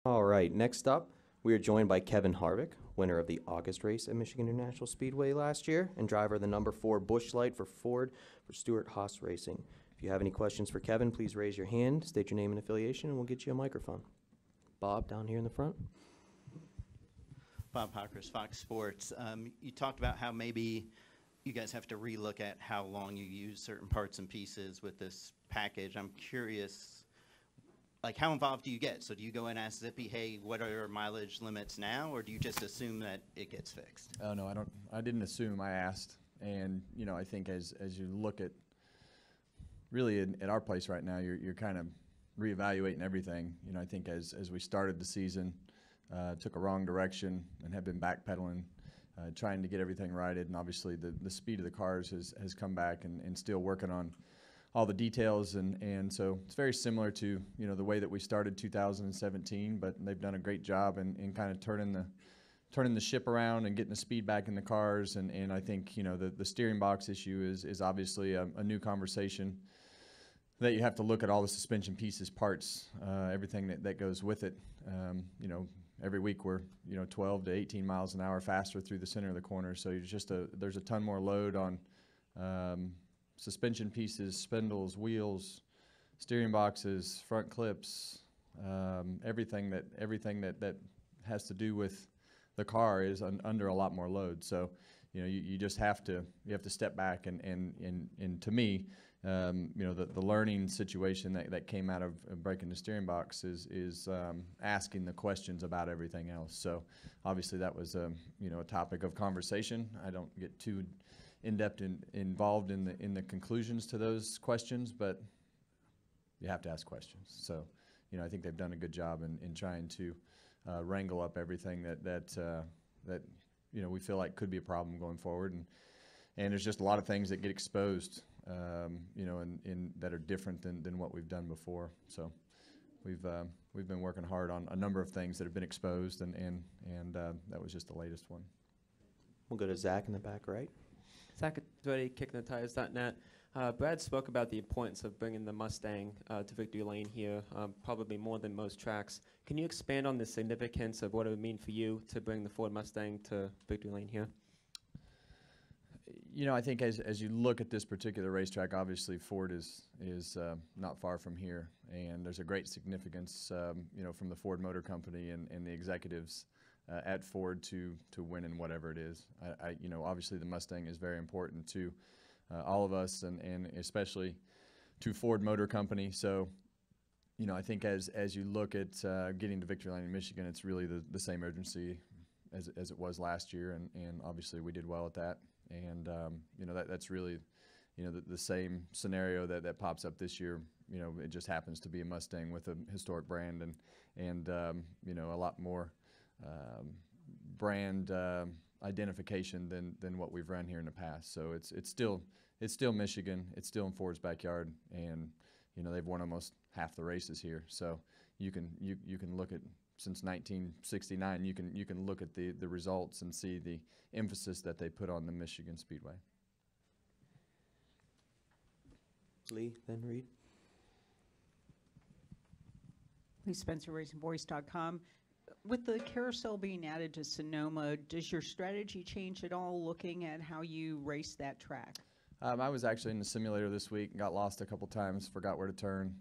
All right, next up, we are joined by Kevin Harvick, winner of the August race at Michigan International Speedway last year and driver of the number 4 Busch Light for Ford for Stewart Haas Racing. If you have any questions for Kevin, please raise your hand, state your name and affiliation, and we'll get you a microphone. Bob, down here in the front. Bob Hockers, Fox Sports. You talked about how maybe you guys have to relook at how long you use certain parts and pieces with this package. I'm curious, like, how involved do you get? So do you go and ask Zippy, hey, what are our mileage limits now, or do you just assume that it gets fixed? Oh, no, I don't. I didn't assume. I asked. And, you know, I think as you look at really at our place right now, you're kind of reevaluating everything. You know, I think as we started the season, took a wrong direction and have been backpedaling, trying to get everything righted. And obviously the speed of the cars has come back and still working on all the details. And so it's very similar to, you know, the way that we started 2017, but they've done a great job in kind of turning the ship around and getting the speed back in the cars. And I think, you know, the steering box issue is obviously a new conversation that you have to look at all the suspension pieces, parts, everything that goes with it. You know, every week we're, you know, 12 to 18 miles an hour faster through the center of the corner. So there's a ton more load on suspension pieces, spindles, wheels, steering boxes, front clips, everything that has to do with the car is under a lot more load. So, you know, you just have to step back and to me, you know, the learning situation that came out of breaking the steering box is asking the questions about everything else. So obviously that was you know, a topic of conversation. I don't get too in-depth involved in the conclusions to those questions, but you have to ask questions. So, you know, I think they've done a good job in trying to wrangle up everything that you know, we feel like could be a problem going forward, and there's just a lot of things that get exposed, you know, in that are different than what we've done before. So we've been working hard on a number of things that have been exposed, and that was just the latest one. We'll go to Zach in the back right. Zach Dwetty, kickingthetires.net. Brad spoke about the importance of bringing the Mustang to victory lane here, probably more than most tracks. Can you expand on the significance of what it would mean for you to bring the Ford Mustang to victory lane here? You know, I think as you look at this particular racetrack, obviously Ford is not far from here, and there's a great significance, you know, from the Ford Motor Company and the executives at Ford to win in whatever it is. You know, obviously the Mustang is very important to all of us, and especially to Ford Motor Company. So, you know, I think as you look at getting to victory lane in Michigan, it's really the same urgency as it was last year, and obviously we did well at that. And you know, that's really, you know, the same scenario that pops up this year. You know, it just happens to be a Mustang with a historic brand and you know, a lot more brand identification than what we've run here in the past. So it's still Michigan. It's still in Ford's backyard, and you know, they've won almost half the races here. So you can look at, since 1969, you can look at the results and see the emphasis that they put on the Michigan Speedway. Lee, then Reed. Lee Spencer, RacingVoice.com. With the carousel being added to Sonoma, does your strategy change at all looking at how you race that track? I was actually in the simulator this week and got lost a couple times, forgot where to turn.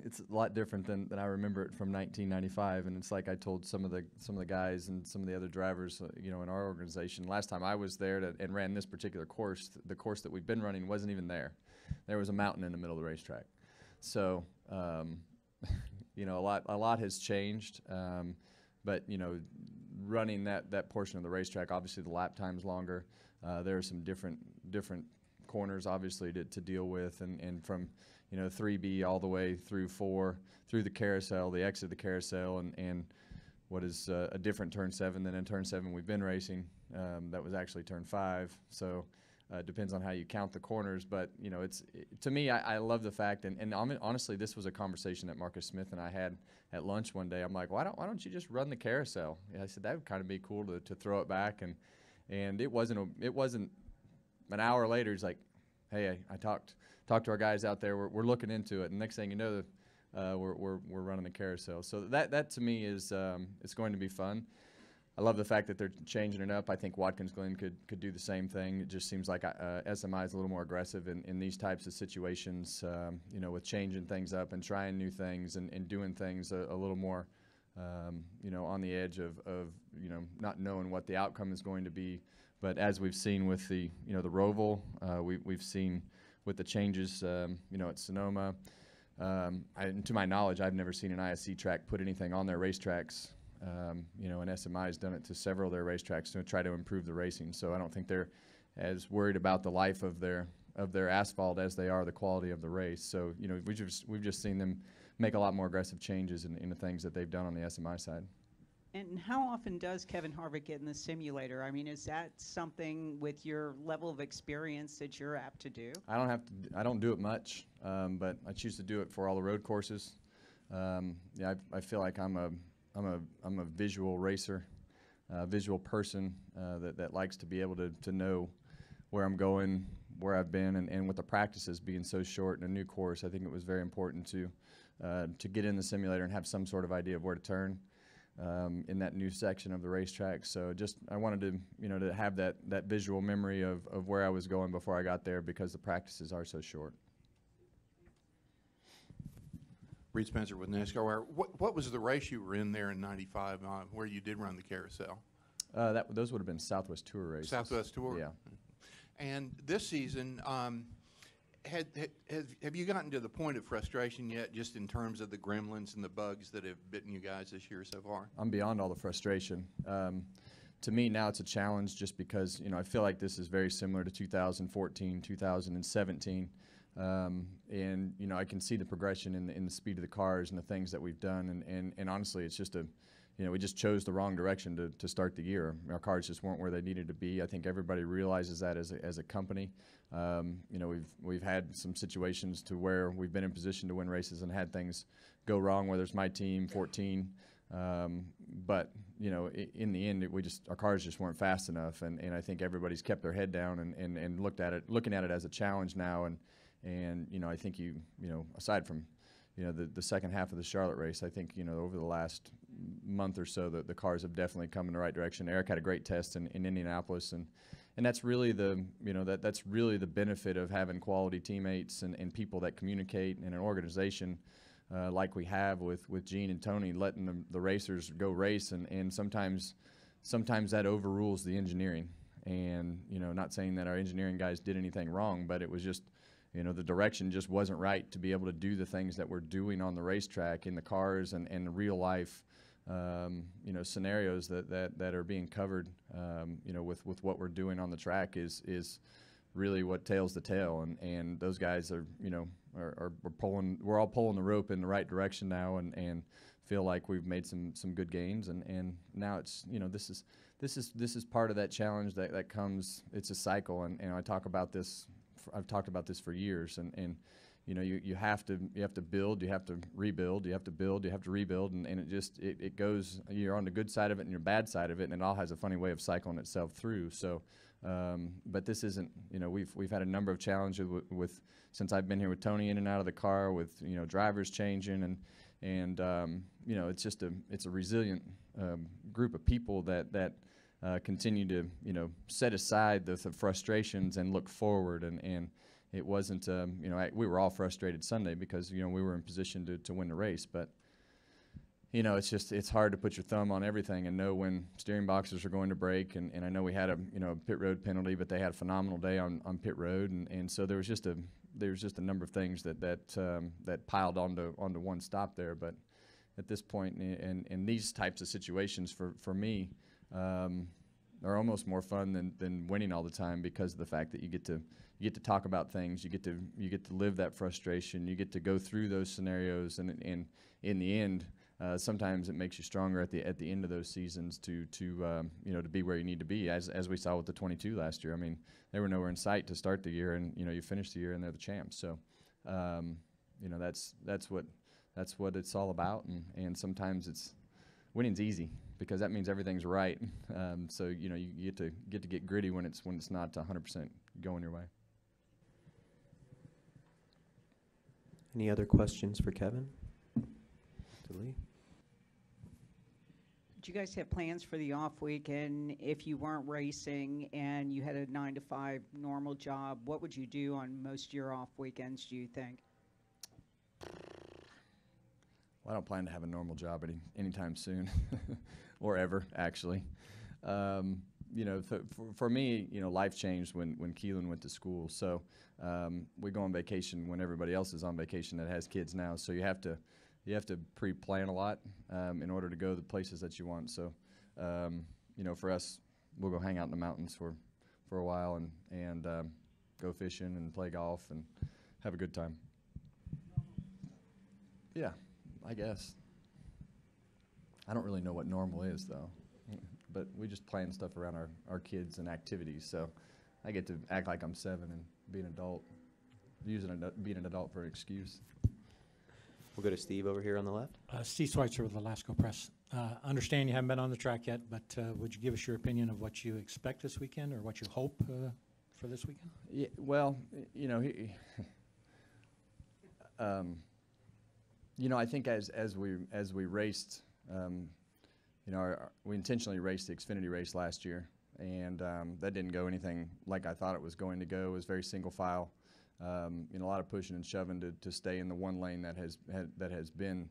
It's a lot different than I remember it from 1995, and it's like I told some of the guys and some of the other drivers, you know, in our organization. Last time I was there and ran this particular course, the course that we've been running wasn't even there. There was a mountain in the middle of the racetrack. So, you know, a lot has changed, but you know, running that portion of the racetrack, obviously the lap time's longer. There are some different corners, obviously, to deal with, and from, you know, 3B all the way through 4, through the carousel, the exit of the carousel, and what is a different turn 7 than in turn 7 we've been racing. That was actually turn 5. So it depends on how you count the corners, but you know, to me, I love the fact, and honestly, this was a conversation that Marcus Smith and I had at lunch one day. I'm like, why don't you just run the carousel? Yeah, I said that would kind of be cool to throw it back, and it wasn't an hour later. He's like, hey, I talked to our guys out there. We're looking into it, and next thing you know, we're running the carousel. So that to me is it's going to be fun. I love the fact that they're changing it up. I think Watkins Glen could do the same thing. It just seems like SMI is a little more aggressive in these types of situations, you know, with changing things up and trying new things and doing things a little more, you know, on the edge of, you know, not knowing what the outcome is going to be. But as we've seen with the, you know, the Roval, we've seen with the changes, you know, at Sonoma, to my knowledge, I've never seen an ISC track put anything on their racetracks. You know, and SMI has done it to several of their racetracks to try to improve the racing. So I don't think they're as worried about the life of their asphalt as they are the quality of the race. So, you know, we've just seen them make a lot more aggressive changes in the things that they've done on the SMI side. And how often does Kevin Harvick get in the simulator? I mean, is that something with your level of experience that you're apt to do? I don't do it much, but I choose to do it for all the road courses. Yeah, I feel like I'm a visual racer, visual person that likes to be able to know where I'm going, where I've been, and with the practices being so short in a new course, I think it was very important to get in the simulator and have some sort of idea of where to turn in that new section of the racetrack. So I wanted to, you know, to have that visual memory of where I was going before I got there because the practices are so short. Reed Spencer with NASCAR. What was the race you were in there in '95 where you did run the carousel? Those would have been Southwest Tour races. Southwest Tour? Yeah. And this season, have you gotten to the point of frustration yet, just in terms of the gremlins and the bugs that have bitten you guys this year so far? I'm beyond all the frustration. To me, now it's a challenge just because, you know, I feel like this is very similar to 2014, 2017. And, you know, I can see the progression in the speed of the cars and the things that we've done. And honestly, it's just you know, we just chose the wrong direction to start the year. Our cars just weren't where they needed to be. I think everybody realizes that as a company. You know, we've had some situations to where we've been in position to win races and had things go wrong, whether it's my team, 14. But, you know, in the end, our cars just weren't fast enough. And I think everybody's kept their head down and looking at it as a challenge now. And you know, I think you know, aside from, you know, the second half of the Charlotte race, I think, you know, over the last month or so, the cars have definitely come in the right direction. Eric had a great test in Indianapolis, and that's really that's really the benefit of having quality teammates and people that communicate in an organization like we have with Gene and Tony, letting the racers go race, and sometimes that overrules the engineering. And, you know, not saying that our engineering guys did anything wrong, but it was just, you know, the direction just wasn't right to be able to do the things that we're doing on the racetrack in the cars and the real life, you know, scenarios that are being covered, you know, with what we're doing on the track is really what tails the tale. And those guys are, you know, we're all pulling the rope in the right direction now and feel like we've made some good gains. And now it's, you know, this is part of that challenge that comes. It's a cycle, and I've talked about this for years, and you know, you have to build, you have to rebuild, you have to build, you have to rebuild, and it goes, you're on the good side of it and your bad side of it, and it all has a funny way of cycling itself through. So but this isn't, you know, we've had a number of challenges with since I've been here with Tony in and out of the car, with, you know, drivers changing, and you know, it's a resilient group of people that continue to, you know, set aside the frustrations and look forward. And it wasn't, you know, we were all frustrated Sunday because, you know, we were in position to win the race. But, you know, it's hard to put your thumb on everything and know when steering boxes are going to break. And I know we had a pit road penalty, but they had a phenomenal day on pit road. And so there was just a number of things that piled onto one stop there. But at this point, in these types of situations, for me, are almost more fun than winning all the time, because of the fact that you get to talk about things, you get to live that frustration, you get to go through those scenarios, and in the end, sometimes it makes you stronger at the end of those seasons to you know, to be where you need to be, as we saw with the 22 last year. I mean, they were nowhere in sight to start the year, and, you know, you finish the year and they're the champs. So you know, that's what it's all about, and sometimes winning's easy, because that means everything's right. So, you know, you get to get gritty when it's not 100% going your way. Any other questions for Kevin? Lee. Do you guys have plans for the off weekend? If you weren't racing and you had a 9 to 5 normal job, what would you do on most of your off weekends, do you think? Well, I don't plan to have a normal job anytime soon, or ever, actually. You know, for me, you know, life changed when Keelan went to school. So we go on vacation when everybody else is on vacation that has kids now. So you have to pre-plan a lot in order to go the places that you want. So, you know, for us, we'll go hang out in the mountains for a while and go fishing and play golf and have a good time. Yeah, I guess. I don't really know what normal is, though. But we just plan stuff around our kids and activities. So I get to act like I'm 7 and be an adult, being an adult for an excuse. We'll go to Steve over here on the left. Steve Schweitzer with the Lasco Press. Understand you haven't been on the track yet, but would you give us your opinion of what you expect this weekend or what you hope for this weekend? Yeah, well, you know, you know, I think as we raced, you know, we intentionally raced the Xfinity race last year, and that didn't go anything like I thought it was going to go. It was very single file. You know, a lot of pushing and shoving to stay in the one lane that has been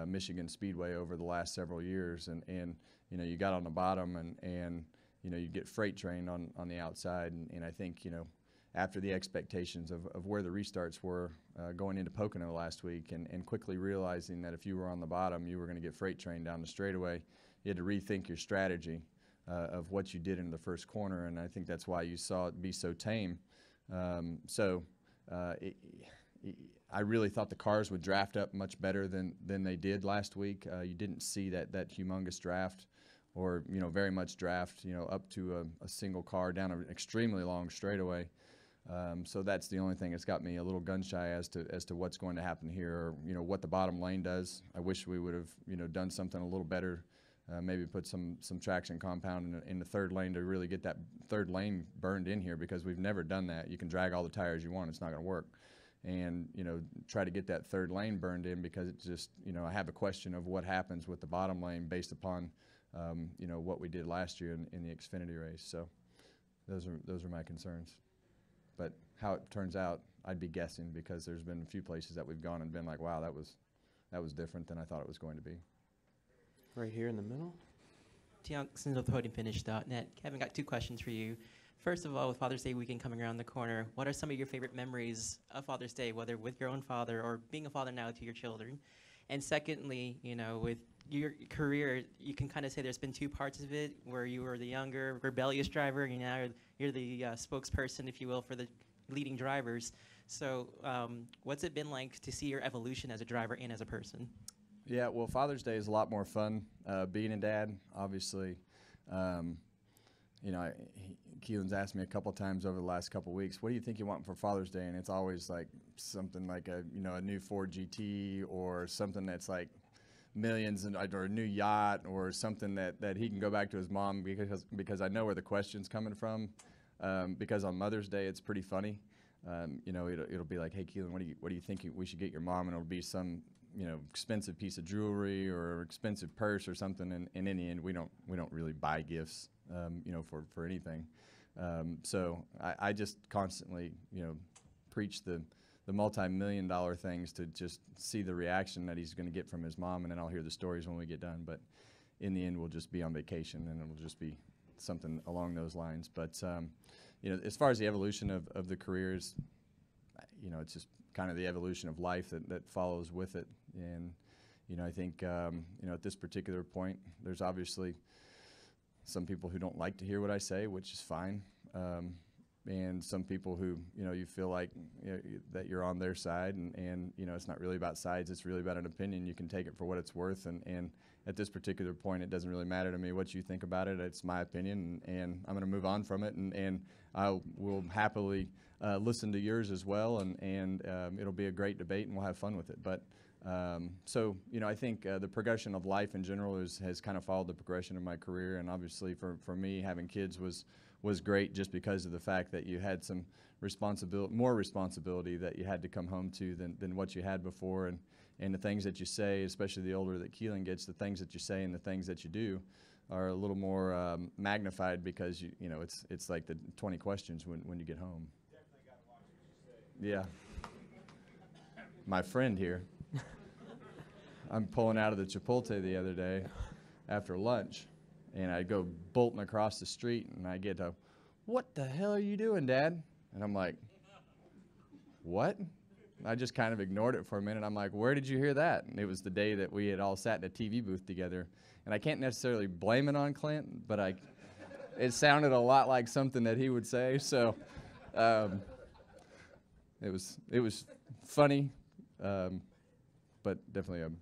Michigan Speedway over the last several years, and you know, you got on the bottom and you know, you get freight trained on the outside, and I think, you know, after the expectations of where the restarts were going into Pocono last week, and quickly realizing that if you were on the bottom, you were going to get freight trained down the straightaway, you had to rethink your strategy of what you did in the first corner, and I think that's why you saw it be so tame. I really thought the cars would draft up much better than they did last week. You didn't see that humongous draft, or, you know, very much draft, you know, up to a single car down an extremely long straightaway. So that's the only thing that's got me a little gun shy as to what's going to happen here, or, you know, what the bottom lane does. I wish we would have, you know, done something a little better. Maybe put some traction compound in the third lane to really get that third lane burned in here, because we've never done that. You can drag all the tires you want, it's not going to work. And, you know, try to get that third lane burned in, because it's just, you know, I have a question of what happens with the bottom lane based upon, you know, what we did last year in the Xfinity race. So those are my concerns. But how it turns out, I'd be guessing, because there's been a few places that we've gone and been like, wow, that was different than I thought it was going to be. Right here in the middle. Tiongson of podiumfinish.net. Kevin, got 2 questions for you. First of all, with Father's Day weekend coming around the corner, what are some of your favorite memories of Father's Day, whether with your own father or being a father now to your children? And secondly, you know, with your career, you can kind of say there's been 2 parts of it, where you were the younger, rebellious driver, and now you're the spokesperson, if you will, for the leading drivers. So what's it been like to see your evolution as a driver and as a person? Yeah, well, Father's Day is a lot more fun being a dad, obviously. You know, Keelan's asked me a couple times over the last couple weeks, what do you think you want for Father's Day? And it's always like something like a new Ford GT, or something that's like millions, or a new yacht, or something that he can go back to his mom, because I know where the question's coming from. Because on Mother's Day, it's pretty funny. You know, it'll be like, hey, Keelan, what do you think we should get your mom? And it'll be some, you know, expensive piece of jewelry or expensive purse or something. And in the end, we don't really buy gifts, you know, for anything. So I just constantly, you know, preach the multi-million-dollar things to just see the reaction that he's going to get from his mom, and then I'll hear the stories when we get done. But in the end, we'll just be on vacation, and it'll just be something along those lines. But you know, as far as the evolution of the careers, you know, it's just kind of the evolution of life that follows with it. And you know, I think you know, at this particular point, there's obviously some people who don't like to hear what I say, which is fine. And some people who, you know, you feel like, you know, that you're on their side, and you know, it's not really about sides, it's really about an opinion. You can take it for what it's worth, and at this particular point, it doesn't really matter to me what you think about it. It's my opinion, and I'm going to move on from it, and I will happily listen to yours as well, and it'll be a great debate, and we'll have fun with it. But so, you know, I think the progression of life in general has kind of followed the progression of my career, and obviously for me, having kids was great, just because of the fact that you had some more responsibility that you had to come home to than what you had before, and the things that you say, especially the older that Keelan gets, the things that you say and the things that you do are a little more magnified because you know it's like the 20 questions when you get home. Definitely got to watch what you say. Yeah. My friend here. I'm pulling out of the Chipotle the other day after lunch, and I go bolting across the street, and I get to, "What the hell are you doing, Dad?" And I'm like, "What?" I just kind of ignored it for a minute. I'm like, "Where did you hear that?" And it was the day that we had all sat in a TV booth together. And I can't necessarily blame it on Clint, but it sounded a lot like something that he would say. So it was funny, but definitely a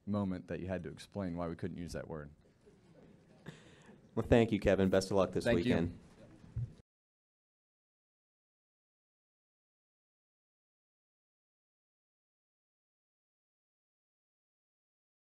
moment that you had to explain why we couldn't use that word. Well, thank you, Kevin. Best of luck this Thank you. weekend.